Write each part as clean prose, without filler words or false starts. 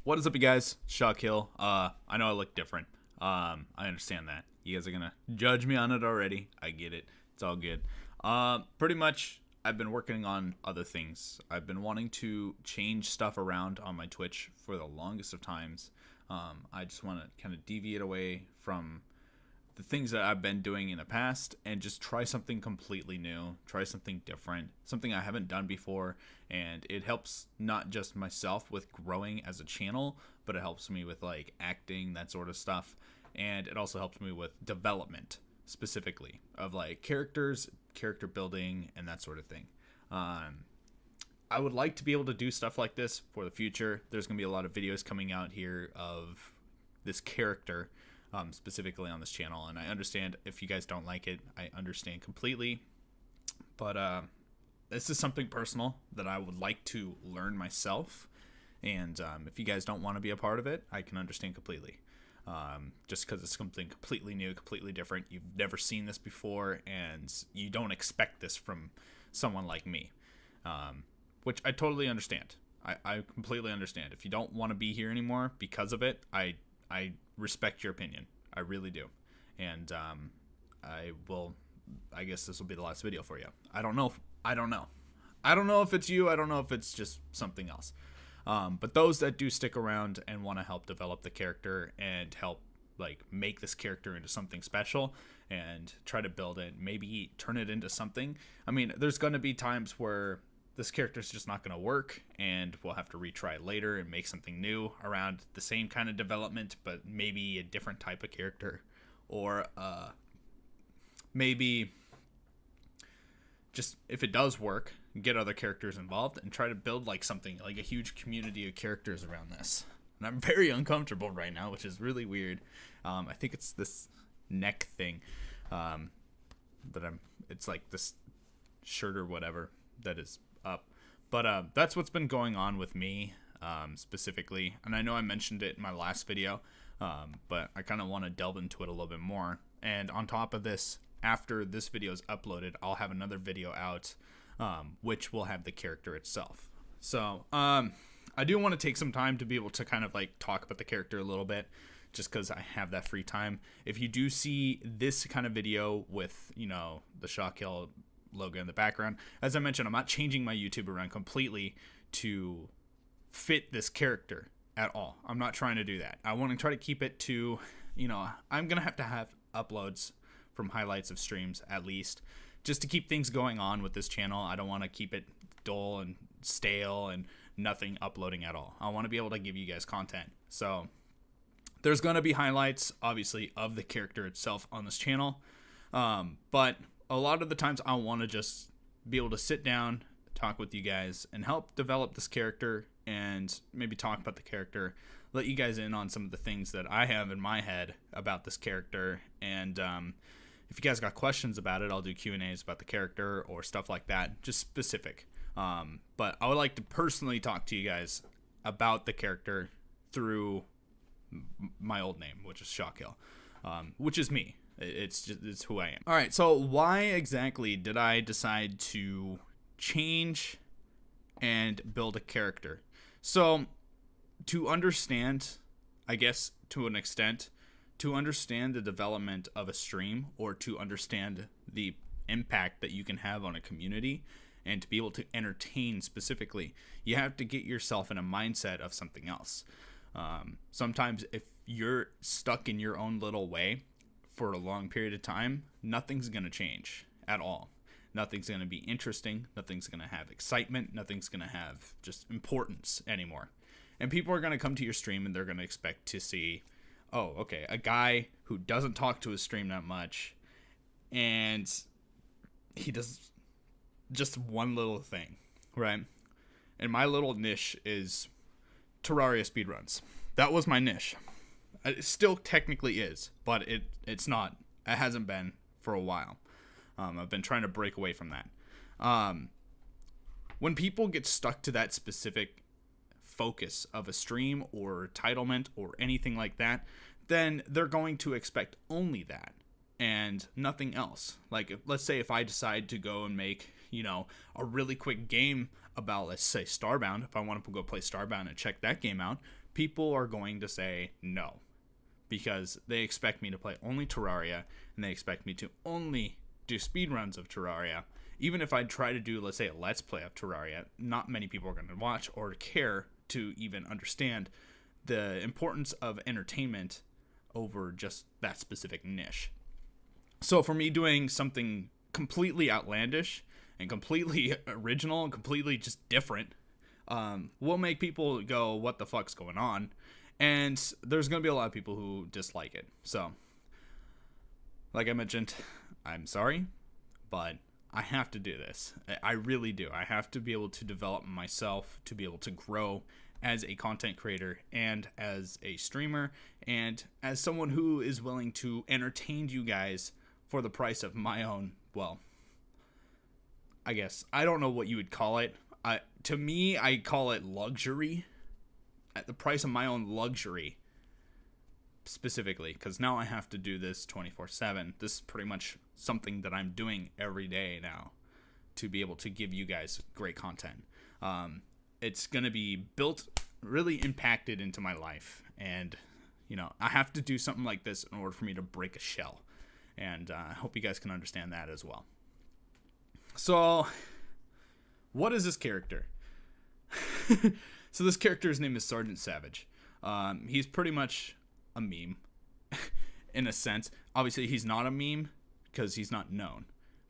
What is up, you guys? ShawKill. I know I look different. I understand that. You guys are gonna judge me on it already. I get it. It's all good. Pretty much, I've been working on other things. I've been wanting to change stuff around on my Twitch for the longest of times. I just want to kind of deviate away from the things that I've been doing in the past and just try something completely new, try something different, something I haven't done before. And it helps not just myself with growing as a channel, but it helps me with like acting, that sort of stuff. And it also helps me with development specifically of like characters, character building, and that sort of thing. I would like to be able to do stuff like this for the future. There's going to be a lot of videos coming out here of this character specifically on this channel, and I understand if you guys don't like it. I understand completely, but this is something personal that I would like to learn myself, and if you guys don't want to be a part of it, I can understand completely. Just because it's something completely new, completely different, you've never seen this before, and you don't expect this from someone like me, which I totally understand. I completely understand. If you don't want to be here anymore because of it, I respect your opinion. I really do. And I guess this will be the last video for you. I don't know if it's you. I don't know if it's just something else. But those that do stick around and want to help develop the character and help like make this character into something special and try to build it, maybe turn it into something. I mean, there's going to be times where this character is just not going to work and we'll have to retry it later and make something new around the same kind of development, but maybe a different type of character, or maybe just, if it does work, get other characters involved and try to build like something like a huge community of characters around this. And I'm very uncomfortable right now, which is really weird. I think it's this neck thing, it's like this shirt or whatever that is up, but that's what's been going on with me specifically, and I know I mentioned it in my last video, but I kind of want to delve into it a little bit more. And on top of this, after this video is uploaded, I'll have another video out which will have the character itself. So I do want to take some time to be able to kind of like talk about the character a little bit, just because I have that free time. If you do see this kind of video with, you know, the ShawKill logo in the background, as I mentioned, I'm not changing my YouTube around completely to fit this character at all. I'm not trying to do that. I want to try to keep it to, you know, I'm gonna have to have uploads from highlights of streams at least, just to keep things going on with this channel. I don't want to keep it dull and stale and nothing uploading at all. I want to be able to give you guys content. So there's going to be highlights, obviously, of the character itself on this channel, but a lot of the times I want to just be able to sit down, talk with you guys, and help develop this character and maybe talk about the character, let you guys in on some of the things that I have in my head about this character. And if you guys got questions about it, I'll do Q&As about the character or stuff like that, just specific. But I would like to personally talk to you guys about the character through my old name, which is ShawKill, which is me. It's who I am. All right, so why exactly did I decide to change and build a character? So to understand, I guess to an extent, to understand the development of a stream, or to understand the impact that you can have on a community and to be able to entertain specifically, you have to get yourself in a mindset of something else. Sometimes if you're stuck in your own little way for a long period of time, nothing's going to change at all. Nothing's going to be interesting. Nothing's going to have excitement. Nothing's going to have just importance anymore. And people are going to come to your stream and they're going to expect to see, oh, okay, a guy who doesn't talk to his stream that much, and he does just one little thing, right? And my little niche is Terraria speedruns. That was my niche. It still technically is, but it's not. It hasn't been for a while. I've been trying to break away from that. When people get stuck to that specific focus of a stream or titlement or anything like that, then they're going to expect only that and nothing else. Like, let's say if I decide to go and make, you know, a really quick game about, let's say, Starbound, if I want to go play Starbound and check that game out, people are going to say no, because they expect me to play only Terraria, and they expect me to only do speedruns of Terraria. Even if I try to do, let's say, a Let's Play of Terraria, not many people are going to watch or care to even understand the importance of entertainment over just that specific niche. So for me, doing something completely outlandish and completely original and completely just different will make people go, what the fuck's going on? And there's going to be a lot of people who dislike it. So, like I mentioned, I'm sorry, but I have to do this. I really do. I have to be able to develop myself, to be able to grow as a content creator and as a streamer and as someone who is willing to entertain you guys for the price of my own, well, I guess, I don't know what you would call it. To me, I call it luxury. At the price of my own luxury, specifically, because now I have to do this 24/7. This is pretty much something that I'm doing every day now to be able to give you guys great content. It's going to be built, really impacted into my life, and I have to do something like this in order for me to break a shell, and I hope you guys can understand that as well. So, what is this character? So this character's name is Sergeant Savage. He's pretty much a meme, in a sense. Obviously, he's not a meme because he's not known.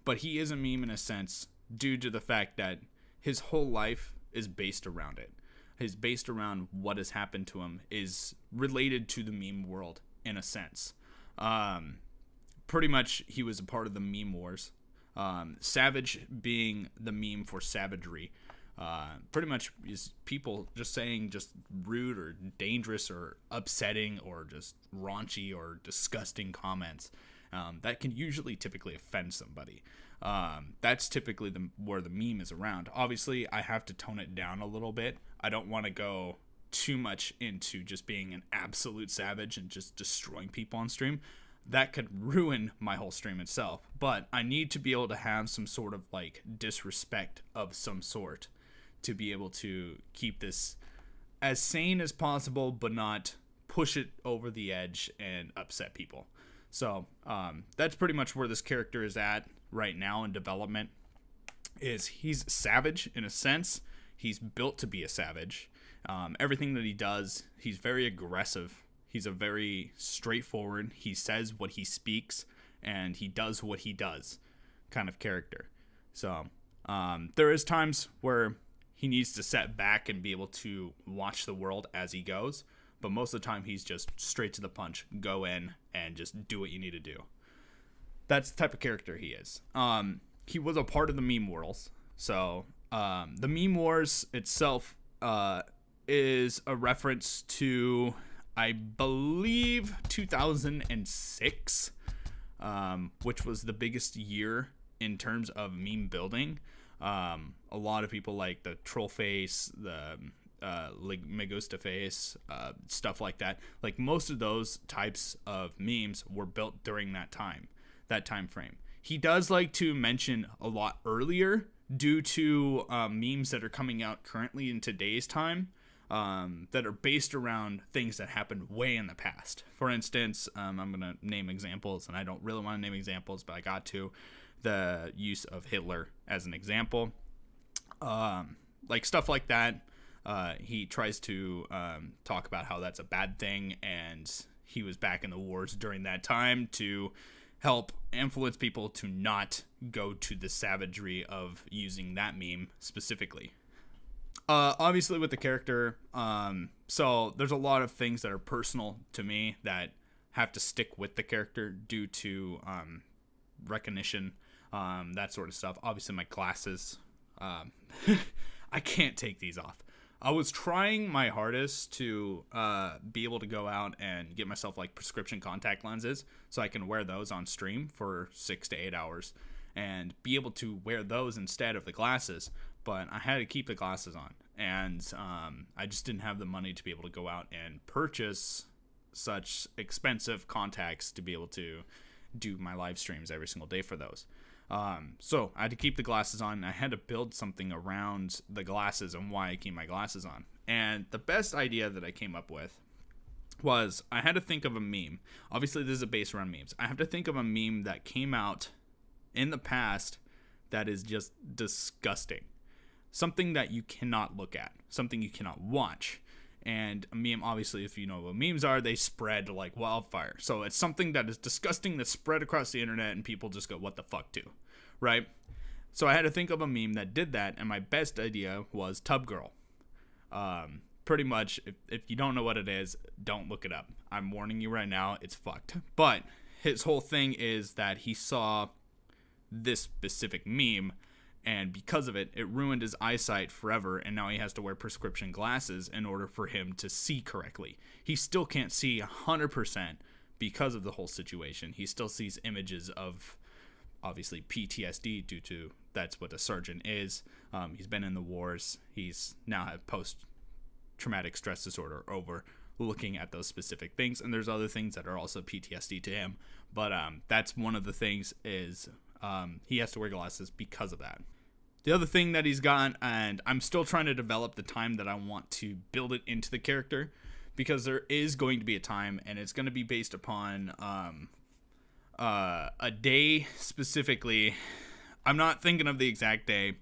But he is a meme in a sense due to the fact that his whole life is based around it. Is based around what has happened to him, is related to the meme world, in a sense. Pretty much, he was a part of the meme wars. Savage being the meme for savagery. Pretty much is people just saying just rude or dangerous or upsetting or just raunchy or disgusting comments that can usually typically offend somebody. That's typically where the meme is around. Obviously, I have to tone it down a little bit. I don't want to go too much into just being an absolute savage and just destroying people on stream. That could ruin my whole stream itself. But I need to be able to have some sort of like disrespect of some sort to be able to keep this as sane as possible, but not push it over the edge and upset people. So that's pretty much where this character is at right now in development. He's savage in a sense. He's built to be a savage. Everything that he does, he's very aggressive. He's a very straightforward, he says what he speaks, and he does what he does kind of character. So there is times where he needs to set back and be able to watch the world as he goes. But most of the time, he's just straight to the punch. Go in and just do what you need to do. That's the type of character he is. He was a part of the meme wars. So the meme wars itself is a reference to, I believe, 2006, which was the biggest year in terms of meme building. A lot of people like the troll face, the like Megusta face, stuff like that. Like most of those types of memes were built during that time frame. He does like to mention a lot earlier due to memes that are coming out currently in today's time that are based around things that happened way in the past. For instance, I'm going to name examples, and I don't really want to name examples, but I got to. The use of Hitler as an example, like stuff like that. He tries to talk about how that's a bad thing, and he was back in the wars during that time to help influence people to not go to the savagery of using that meme specifically. Obviously with the character, so there's a lot of things that are personal to me that have to stick with the character due to recognition, that sort of stuff. Obviously my glasses, I can't take these off. I was trying my hardest to be able to go out and get myself like prescription contact lenses so I can wear those on stream for 6 to 8 hours and be able to wear those instead of the glasses. But I had to keep the glasses on, and I just didn't have the money to be able to go out and purchase such expensive contacts to be able to do my live streams every single day for those. So I had to keep the glasses on. And I had to build something around the glasses and why I keep my glasses on. And the best idea that I came up with was I had to think of a meme. Obviously, this is a base around memes. I have to think of a meme that came out in the past that is just disgusting. Something that you cannot look at. Something you cannot watch. And a meme, obviously, if you know what memes are, they spread like wildfire. So it's something that is disgusting that spread across the internet and people just go, what the fuck, too, right? So I had to think of a meme that did that, and my best idea was Tub Girl. Pretty much, if you don't know what it is, don't look it up. I'm warning you right now, it's fucked. But his whole thing is that he saw this specific meme, and because of it, it ruined his eyesight forever, and now he has to wear prescription glasses in order for him to see correctly. He still can't see 100% because of the whole situation. He still sees images of, obviously, PTSD due to that's what a sergeant is. He's been in the wars. He's now had post-traumatic stress disorder over looking at those specific things, and there's other things that are also PTSD to him. But that's one of the things is he has to wear glasses because of that. The other thing that he's got, and I'm still trying to develop the time that I want to build it into the character, because there is going to be a time, and it's going to be based upon a day specifically. I'm not thinking of the exact day,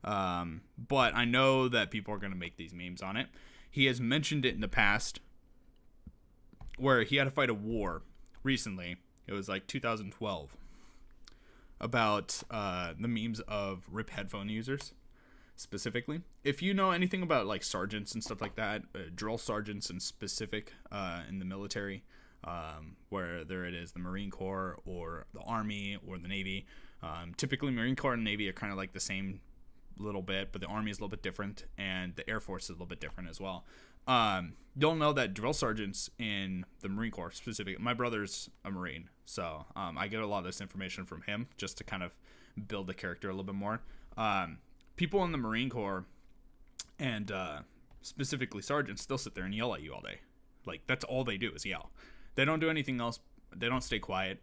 but I know that people are going to make these memes on it. He has mentioned it in the past where he had to fight a war recently. It was like 2012. About the memes of RIP headphone users, specifically. If you know anything about like sergeants and stuff like that, drill sergeants in specific in the military, whether it is the Marine Corps or the Army or the Navy, typically Marine Corps and Navy are kind of like the same little bit, but the Army is a little bit different, and the Air Force is a little bit different as well. You'll know that drill sergeants in the Marine Corps specifically, my brother's a Marine, so I get a lot of this information from him just to kind of build the character a little bit more. People in the Marine Corps and specifically sergeants, they'll sit there and yell at you all day. Like, that's all they do is yell. They don't do anything else. They don't stay quiet.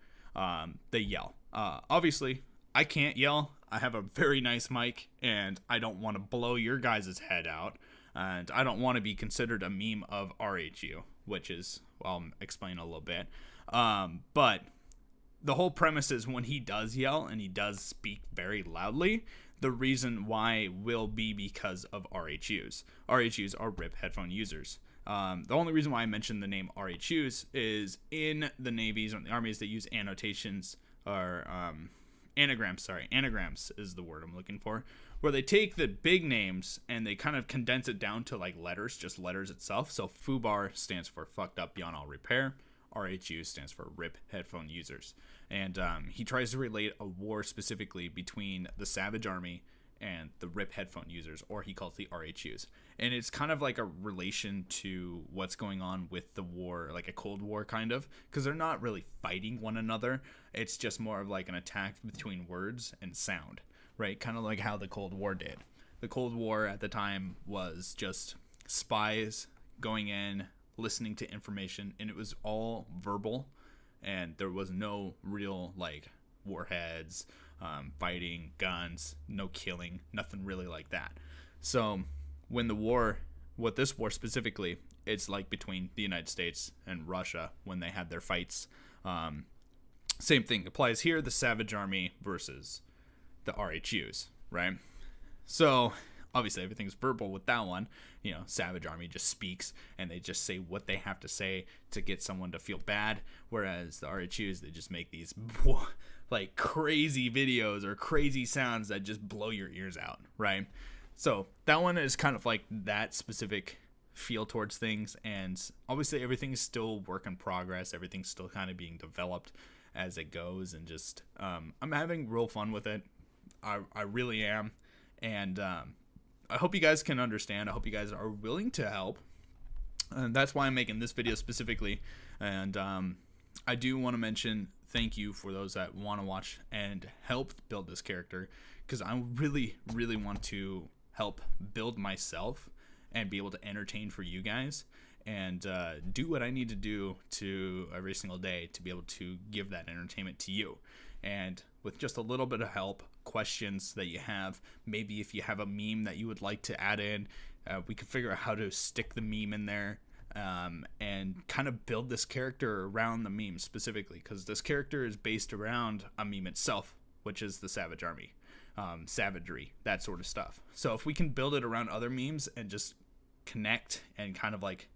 They yell. Obviously, I can't yell. I have a very nice mic, and I don't want to blow your guys' head out. And I don't want to be considered a meme of RHU, which is, well, I'll explain a little bit. But the whole premise is when he does yell and he does speak very loudly, the reason why will be because of RHUs. RHUs are RIP headphone users. The only reason why I mentioned the name RHUs is in the navies or the armies that use annotations or anagrams. Anagrams is the word I'm looking for, where they take the big names and they kind of condense it down to like letters, just letters itself. So FUBAR stands for fucked up beyond all repair. RHU stands for RIP headphone users. And he tries to relate a war specifically between the Savage Army and the RIP headphone users, or he calls the RHUs. And it's kind of like a relation to what's going on with the war, like a Cold War kind of, because they're not really fighting one another. It's just more of like an attack between words and sound, right? Kind of like how the Cold War did. The Cold War at the time was just spies going in, listening to information, and it was all verbal, and there was no real like warheads, fighting, guns, no killing, nothing really like that. So when the war, what this war specifically, it's like between the United States and Russia when they had their fights. Same thing applies here, the Savage Army versus the RHUs, right? So obviously everything's verbal with that one. You know, Savage Army just speaks and they just say what they have to say to get someone to feel bad, whereas the RHUs, they just make these like crazy videos or crazy sounds that just blow your ears out, right? So that one is kind of like that specific feel towards things, and obviously everything's still work in progress. Everything's still kind of being developed as it goes, and just I'm having real fun with it. I really am, and I hope you guys can understand. I hope you guys are willing to help, and that's why I'm making this video specifically. And I do want to mention thank you for those that want to watch and help build this character, because I really want to help build myself and be able to entertain for you guys, and do what I need to do to every single day to be able to give that entertainment to you. And with just a little bit of help, questions that you have, maybe if you have a meme that you would like to add in, we can figure out how to stick the meme in there, and kind of build this character around the meme specifically, because this character is based around a meme itself, which is the Savage Army, savagery, that sort of stuff. So if we can build it around other memes and just connect and kind of like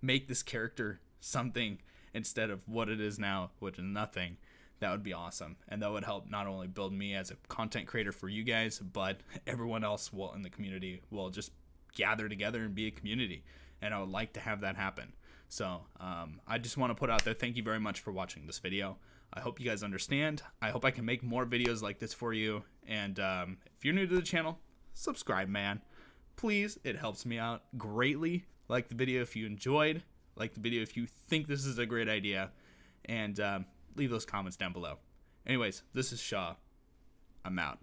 make this character something instead of what it is now, which is nothing, that would be awesome. And that would help not only build me as a content creator for you guys, but everyone else will in the community will just gather together and be a community. And I would like to have that happen. So I just want to put out there, thank you very much for watching this video. I hope you guys understand. I hope I can make more videos like this for you. And if you're new to the channel, subscribe, man. Please, it helps me out greatly. Like the video if you enjoyed. Like the video if you think this is a great idea. And leave those comments down below. Anyways, this is Shaw. I'm out.